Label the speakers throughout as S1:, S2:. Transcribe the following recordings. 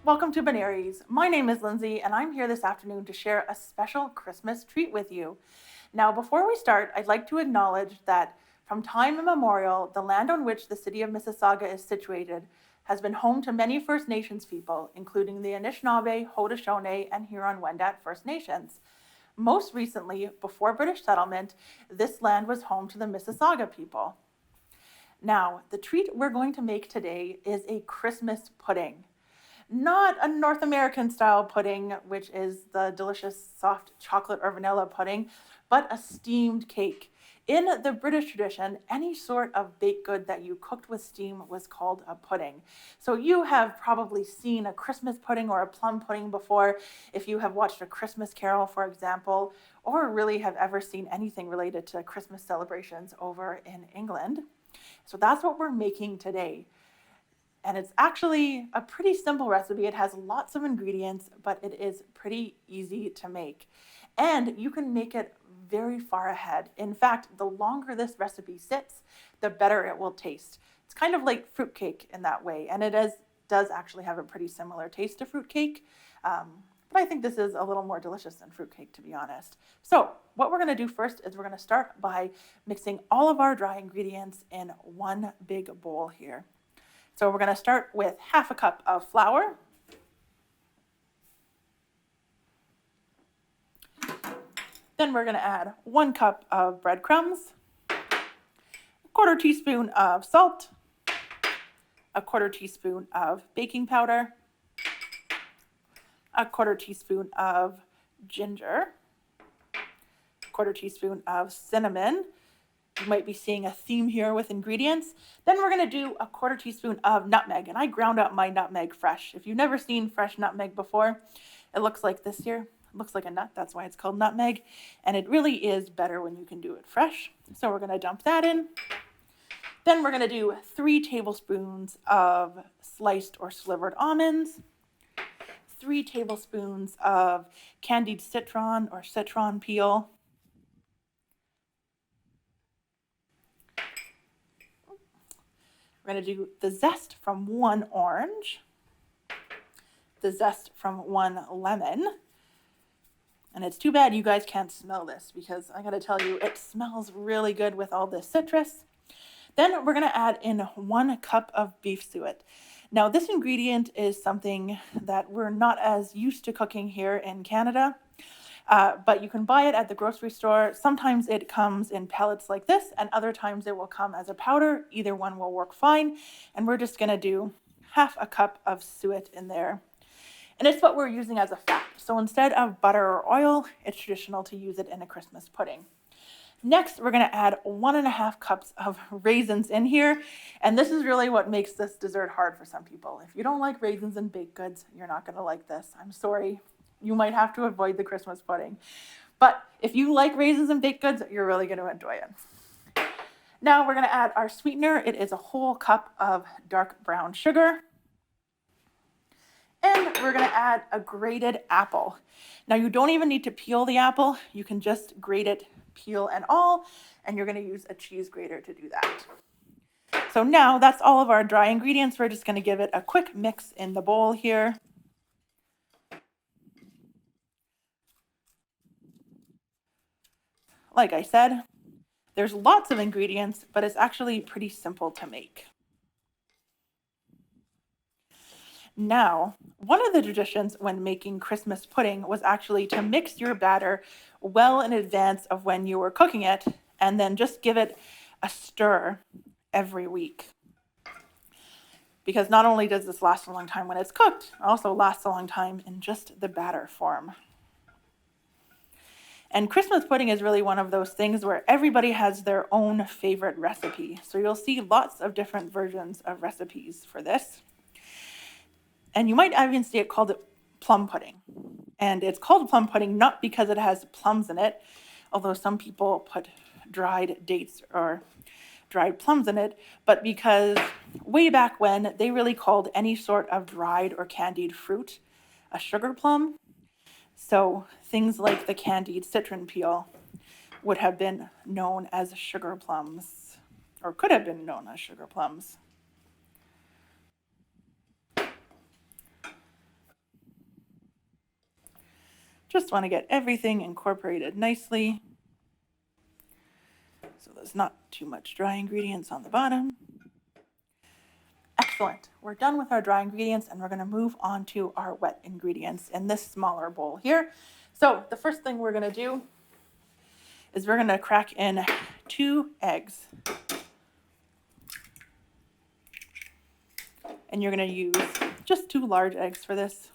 S1: Welcome to Benares. My name is Lindsay, and I'm here this afternoon to share a special Christmas treat with you. Now, before we start, I'd like to acknowledge that from time immemorial, the land on which the city of Mississauga is situated has been home to many First Nations people, including the Anishinaabe, Haudenosaunee, and Huron-Wendat First Nations. Most recently, before British settlement, this land was home to the Mississauga people. Now, the treat we're going to make today is a Christmas pudding. Not a North American style pudding, which is the delicious soft chocolate or vanilla pudding, but a steamed cake. In the British tradition, any sort of baked good that you cooked with steam was called a pudding. So you have probably seen a Christmas pudding or a plum pudding before, if you have watched A Christmas Carol, for example, or really have ever seen anything related to Christmas celebrations over in England. So that's what we're making today. And it's actually a pretty simple recipe. It has lots of ingredients, but it is pretty easy to make. And you can make it very far ahead. In fact, the longer this recipe sits, the better it will taste. It's kind of like fruitcake in that way. And does actually have a pretty similar taste to fruitcake. But I think this is a little more delicious than fruitcake, to be honest. So what we're going to do first is we're going to start by mixing all of our dry ingredients in one big bowl here. So we're going to start with half a cup of flour, then we're going to add 1 cup of breadcrumbs, a 1/4 teaspoon of salt, a 1/4 teaspoon of baking powder, a 1/4 teaspoon of ginger, a 1/4 teaspoon of cinnamon. You might be seeing a theme here with ingredients. Then we're going to do a 1/4 teaspoon of nutmeg, and I ground up my nutmeg fresh. If you've never seen fresh nutmeg before, it looks like this here. It looks like a nut, that's why it's called nutmeg, and it really is better when you can do it fresh. So we're going to dump that in. Then we're going to do 3 tablespoons of sliced or slivered almonds, 3 tablespoons of candied citron or citron peel, we're going to do the zest from 1 orange, the zest from 1 lemon. And it's too bad you guys can't smell this because I got to tell you, it smells really good with all this citrus. Then we're going to add in 1 cup of beef suet. Now, this ingredient is something that we're not as used to cooking here in Canada. But you can buy it at the grocery store. Sometimes it comes in pellets like this, and other times it will come as a powder. Either one will work fine. And we're just going to do half a cup of suet in there. And it's what we're using as a fat. So instead of butter or oil, it's traditional to use it in a Christmas pudding. Next, we're going to add 1.5 cups of raisins in here. And this is really what makes this dessert hard for some people. If you don't like raisins in baked goods, you're not going to like this. I'm sorry. You might have to avoid the Christmas pudding. But if you like raisins and baked goods, you're really going to enjoy it. Now we're going to add our sweetener. It is a whole cup of dark brown sugar. And we're going to add a grated apple. Now you don't even need to peel the apple. You can just grate it, peel and all, and you're going to use a cheese grater to do that. So now that's all of our dry ingredients. We're just going to give it a quick mix in the bowl here. Like I said, there's lots of ingredients, but it's actually pretty simple to make. Now, one of the traditions when making Christmas pudding was actually to mix your batter well in advance of when you were cooking it, and then just give it a stir every week. Because not only does this last a long time when it's cooked, it also lasts a long time in just the batter form. And Christmas pudding is really one of those things where everybody has their own favorite recipe. So you'll see lots of different versions of recipes for this. And you might even see it called plum pudding. And it's called plum pudding not because it has plums in it, although some people put dried dates or dried plums in it, but because way back when they really called any sort of dried or candied fruit a sugar plum. So things like the candied citron peel would have been known as sugar plums, or could have been known as sugar plums. Just want to get everything incorporated nicely, so there's not too much dry ingredients on the bottom. Excellent. We're done with our dry ingredients, and we're going to move on to our wet ingredients in this smaller bowl here. So the first thing we're going to do is we're going to crack in 2 eggs. And you're going to use just 2 large eggs for this.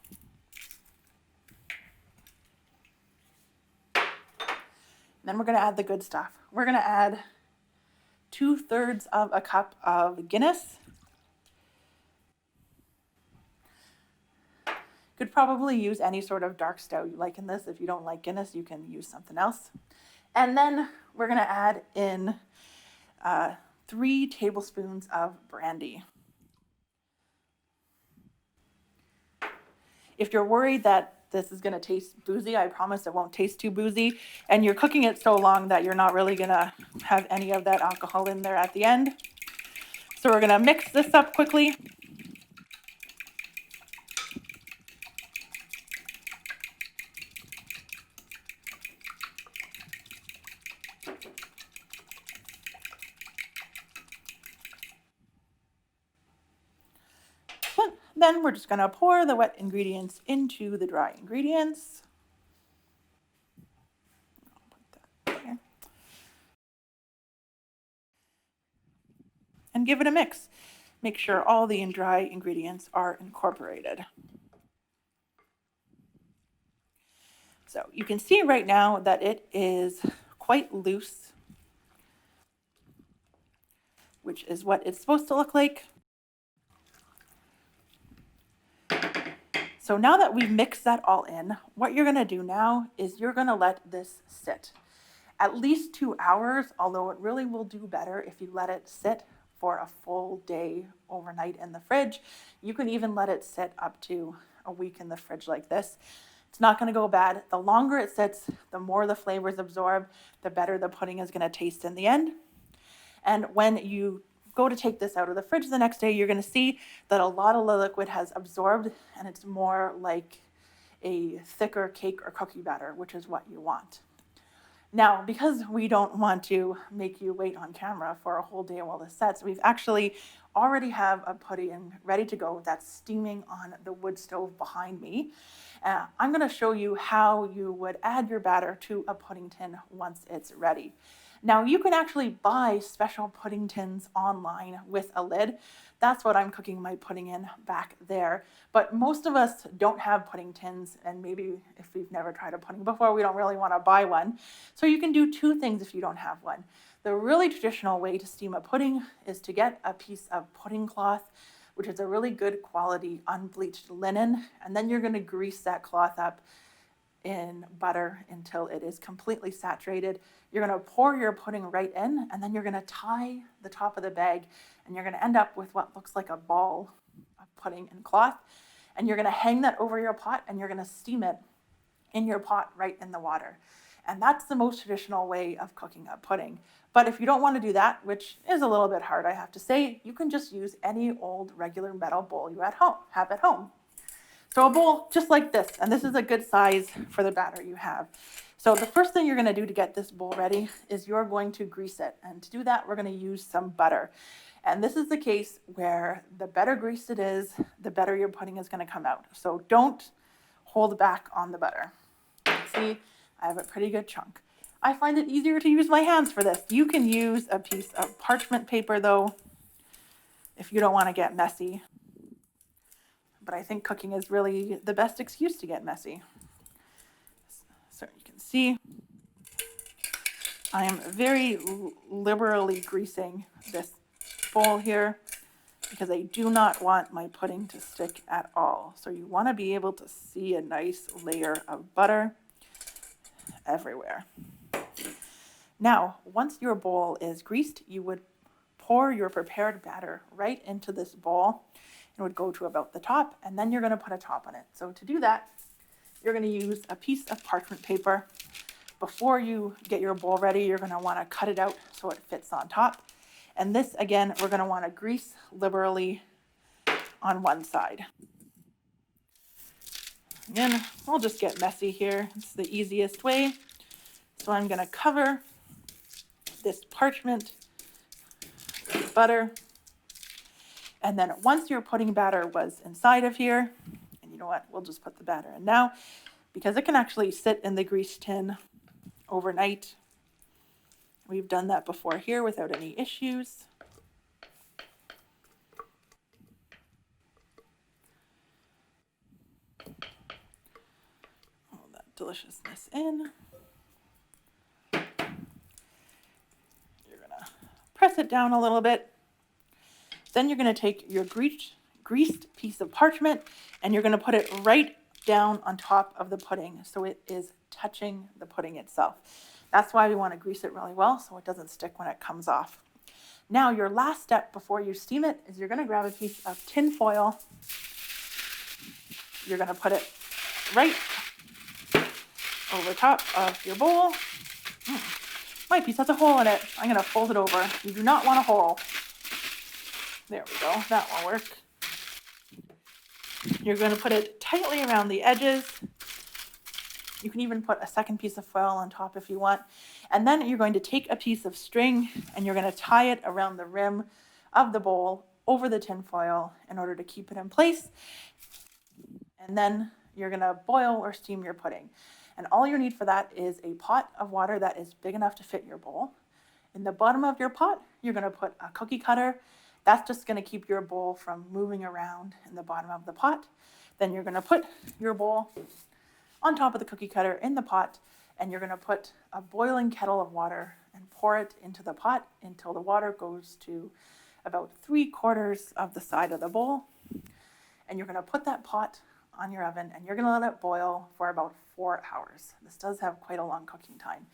S1: Then we're going to add the good stuff. We're going to add 2/3 of a cup of Guinness. Could probably use any sort of dark stout you like in this. If you don't like Guinness, you can use something else. And then we're going to add in 3 tablespoons of brandy. If you're worried that this is going to taste boozy, I promise it won't taste too boozy. And you're cooking it so long that you're not really going to have any of that alcohol in there at the end. So we're going to mix this up quickly. Then we're just going to pour the wet ingredients into the dry ingredients. Put that there. And give it a mix. Make sure all the dry ingredients are incorporated. So you can see right now that it is quite loose, which is what it's supposed to look like. So now that we've mixed that all in, what you're going to do now is you're going to let this sit at least 2 hours, although it really will do better if you let it sit for a full day overnight in the fridge. You can even let it sit up to a week in the fridge like this. It's not going to go bad. The longer it sits, the more the flavors absorb, the better the pudding is going to taste in the end. And when you go to take this out of the fridge the next day, you're going to see that a lot of the liquid has absorbed and it's more like a thicker cake or cookie batter, which is what you want. Now, because we don't want to make you wait on camera for a whole day while this sets, we've actually already have a pudding ready to go that's steaming on the wood stove behind me. I'm going to show you how you would add your batter to a pudding tin once it's ready. Now, you can actually buy special pudding tins online with a lid. That's what I'm cooking my pudding in back there. But most of us don't have pudding tins, and maybe if we've never tried a pudding before, we don't really want to buy one. So you can do 2 things if you don't have one. The really traditional way to steam a pudding is to get a piece of pudding cloth, which is a really good quality unbleached linen, and then you're going to grease that cloth up in butter until it is completely saturated. You're going to pour your pudding right in, and then you're going to tie the top of the bag, and you're going to end up with what looks like a ball of pudding and cloth, and you're going to hang that over your pot, and you're going to steam it in your pot right in the water. And that's the most traditional way of cooking a pudding. But if you don't want to do that, which is a little bit hard, I have to say, you can just use any old regular metal bowl you have at home. So a bowl just like this, and this is a good size for the batter you have. So the first thing you're going to do to get this bowl ready is you're going to grease it. And to do that, we're going to use some butter. And this is the case where the better greased it is, the better your pudding is going to come out. So don't hold back on the butter. See, I have a pretty good chunk. I find it easier to use my hands for this. You can use a piece of parchment paper though, if you don't want to get messy. But I think cooking is really the best excuse to get messy. So you can see I am very liberally greasing this bowl here because I do not want my pudding to stick at all. So you want to be able to see a nice layer of butter everywhere. Now, once your bowl is greased, you would pour your prepared batter right into this bowl. It would go to about the top, and then you're going to put a top on it. So to do that, you're going to use a piece of parchment paper. Before you get your bowl ready, you're going to want to cut it out so it fits on top. And this, again, we're going to want to grease liberally on one side. And we'll just get messy here. It's the easiest way. So I'm going to cover this parchment with butter. And then once your pudding batter was inside of here, and you know what, we'll just put the batter in now because it can actually sit in the grease tin overnight. We've done that before here without any issues. All that deliciousness in. You're gonna press it down a little bit. Then you're gonna take your greased piece of parchment and you're gonna put it right down on top of the pudding so it is touching the pudding itself. That's why we want to grease it really well so it doesn't stick when it comes off. Now your last step before you steam it is you're going to grab a piece of tin foil. You're going to put it right over top of your bowl. My piece has a hole in it. I'm going to fold it over. You do not want a hole. There we go. That will work. You're going to put it tightly around the edges. You can even put a second piece of foil on top if you want. And then you're going to take a piece of string and you're going to tie it around the rim of the bowl over the tin foil in order to keep it in place. And then you're going to boil or steam your pudding. And all you need for that is a pot of water that is big enough to fit your bowl. In the bottom of your pot, you're going to put a cookie cutter. That's just going to keep your bowl from moving around in the bottom of the pot. Then you're going to put your bowl on top of the cookie cutter in the pot, and you're going to put a boiling kettle of water and pour it into the pot until the water goes to about 3/4 of the side of the bowl. And you're going to put that pot on your oven and you're going to let it boil for about 4 hours. This does have quite a long cooking time.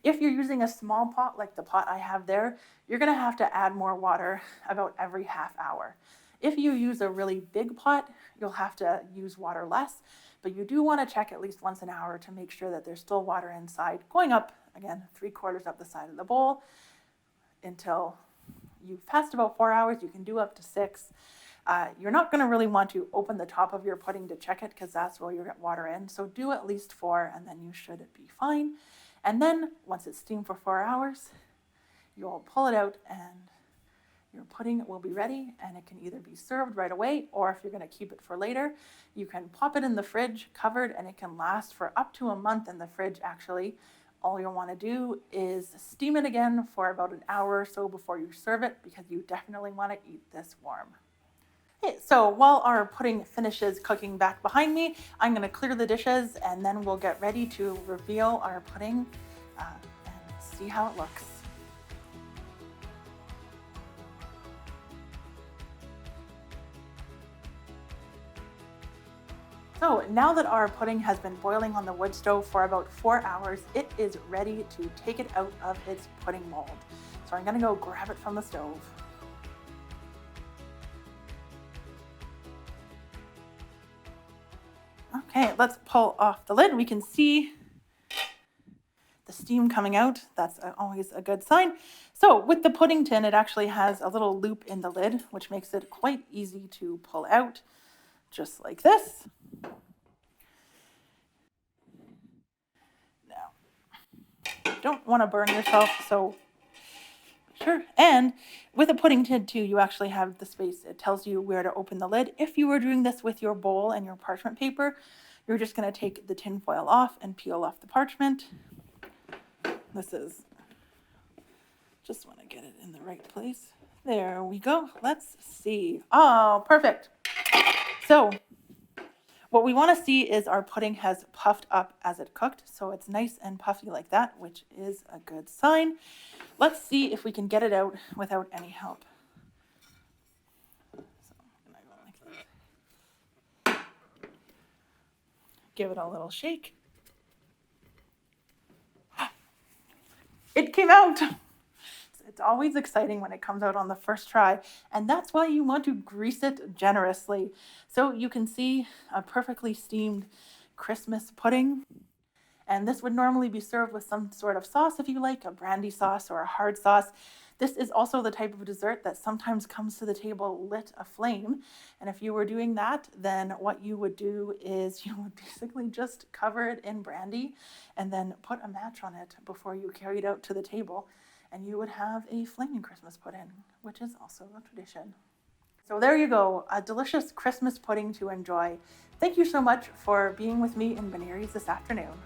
S1: If you're using a small pot like the pot I have there, you're going to have to add more water about every half hour. If you use a really big pot, you'll have to use water less. But you do want to check at least once an hour to make sure that there's still water inside, going up, again, 3/4 up the side of the bowl until you've passed about 4 hours. You can do up to 6. You're not going to really want to open the top of your pudding to check it because that's where you get water in. So do at least 4 and then you should be fine. And then once it's steamed for 4 hours, you'll pull it out and your pudding will be ready, and it can either be served right away, or if you're going to keep it for later, you can pop it in the fridge covered, and it can last for up to a month in the fridge, actually. All you'll want to do is steam it again for about an hour or so before you serve it, because you definitely want to eat this warm. Okay, so while our pudding finishes cooking back behind me, I'm going to clear the dishes, and then we'll get ready to reveal our pudding and see how it looks. So now that our pudding has been boiling on the wood stove for about 4 hours, it is ready to take it out of its pudding mold. So I'm going to go grab it from the stove. Okay, let's pull off the lid. We can see the steam coming out. That's always a good sign. So with the pudding tin, it actually has a little loop in the lid, which makes it quite easy to pull out, just like this. Now, you don't want to burn yourself, so sure. And with a pudding tin too, you actually have the space. It tells you where to open the lid. If you were doing this with your bowl and your parchment paper, you're just going to take the tin foil off and peel off the parchment. This is, just want to get it in the right place. There we go. Let's see. Oh, perfect. So what we want to see is our pudding has puffed up as it cooked. So it's nice and puffy like that, which is a good sign. Let's see if we can get it out without any help. So I'm gonna go like this. Give it a little shake. It came out. It's always exciting when it comes out on the first try, and that's why you want to grease it generously. So you can see a perfectly steamed Christmas pudding, and this would normally be served with some sort of sauce if you like, a brandy sauce or a hard sauce. This is also the type of dessert that sometimes comes to the table lit aflame. And if you were doing that, then what you would do is you would basically just cover it in brandy and then put a match on it before you carry it out to the table. And you would have a flaming Christmas pudding, which is also a tradition. So there you go, a delicious Christmas pudding to enjoy. Thank you so much for being with me in Benares this afternoon.